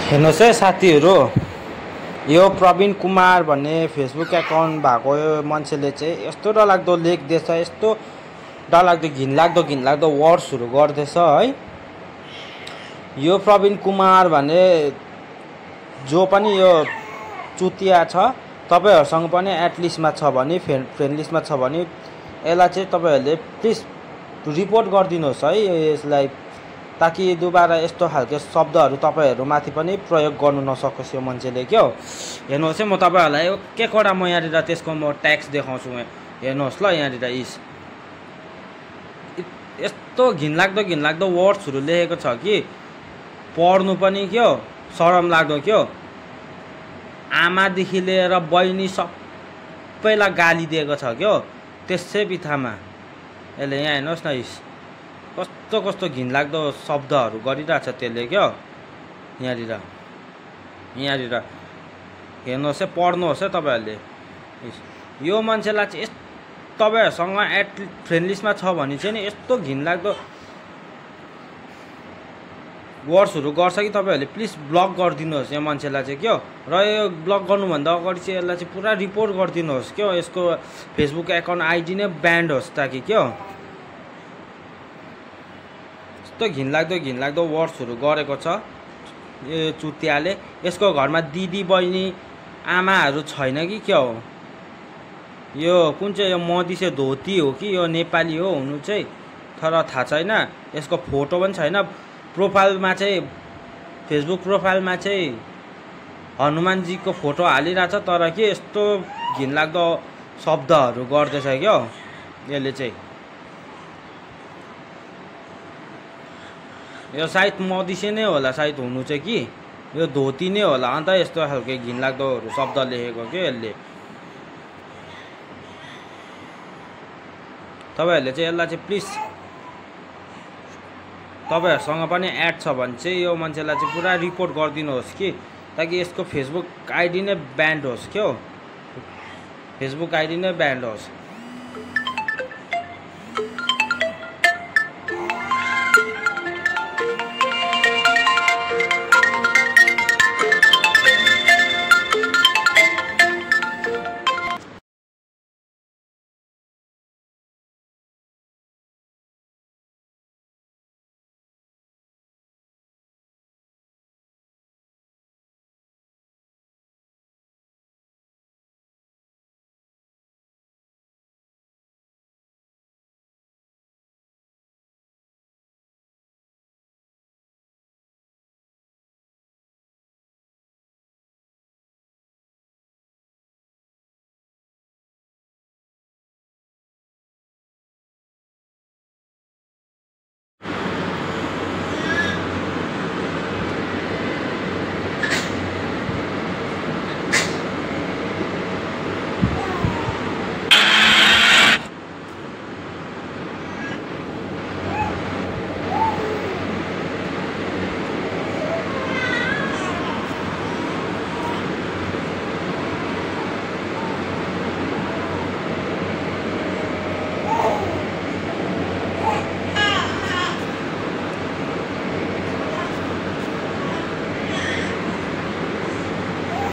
हेर्नुहोस् है साथीहरू, यो प्रवीण कुमार भन्ने फेसबुक एकाउन्ट भएको मान्छेले चाहिँ यस्तो डरलाग्दो लेख्दैछ, यस्तो डरलाग्दो घिनलाग्दो वर्ड्सहरू गर्दैछ है। यो प्रवीण कुमार भन्ने जो पनि यो चुतिया छ, तपाईहरुसँग पनि एटलिस्टमा छ भने फ्रेन्ड लिस्टमा छ भने यसलाई चाहिँ तपाईहरुले प्लिज रिपोर्ट गरिदिनुहोस् है यसलाई, ताकि दुबारा यस्तो खालको शब्दहरू तपाईहरु माथि पनि प्रयोग गर्नु नसकोस् यो मान्छेले। के हो हेर्नुहोस् है, म तपाईहरुलाई के कडा म यहाँनिर त्यसको म ट्याक्स देखाउँछु। हेर्नुहोस् ल, यहाँनिर यस्तो घिनलाग्दो वर्ड्सहरू लेखेको छ कि पढ्नु पनि के हो शरम लाग्दो। के हो आमादेखि लिएर बहिनी सबैलाई गाली दिएको छ। के हो त्यसै बित्थामा यसले यहाँ हेर्नुहोस् न, कस्तो घिनलाग्दो शब्दहरू गरिरहेछ त्यसले। क्या यहाँनिर हेर्नुहोस् है, पढ्नुहोस् है तपाईहरुले। यो मान्छेलाई चाहिँ तपाईहरुसँग फ्रेन्ड लिस्टमा छ भने चाहिँ नि यस्तो घिनलाग्दो वर्ड्सहरू गर्छ कि तपाईहरुले प्लिज ब्लक गरिदिनुहोस् यो मान्छेलाई चाहिँ। के हो र यो ब्लक गर्नुभन्दा अगाडि चाहिँ यसलाई चाहिँ पुरा रिपोर्ट गरिदिनुहोस्। के हो यसको फेसबुक एकाउन्ट आइडी नै ब्यान्ड होस्, ताकि के हो यस्तो घिनलाग्दो वर्ड्सहरू गरेको छ यो चुतियाले। यसको घरमा दिदी बहिनी आमाहरू छैन कि के हो, यो कुन चाहिँ यो मधिसे धोती हो कि यो नेपाली हो हुनु चाहिँ तर थाहा छैन। यसको फोटो पनि छैन प्रोफाइलमा चाहिँ, फेसबुक प्रोफाइलमा चाहिँ हनुमानजीको फोटो हालिरहेछ, तर के यस्तो घिनलाग्दो शब्दहरू गर्दैछ क्या यसले चाहिँ। यो सायद मधिसे नै होला सायद हुनु चाहिँ कि यो धोती नै होला, अन्त यस्तो खालको घिनलाग्दोहरू शब्द लेखेको के यसले। तपाईहरुले चाहिँ यसलाई चाहिँ प्लिज तपाईहरुसँग पनि एड छ भने चाहिँ यो मान्छेलाई चाहिँ पुरा रिपोर्ट गरिदिनुहोस् कि, ताकि यसको फेसबुक आइडी नै ब्यान्ड होस्। के हो फेसबुक आइडी नै ब्यान्ड होस्।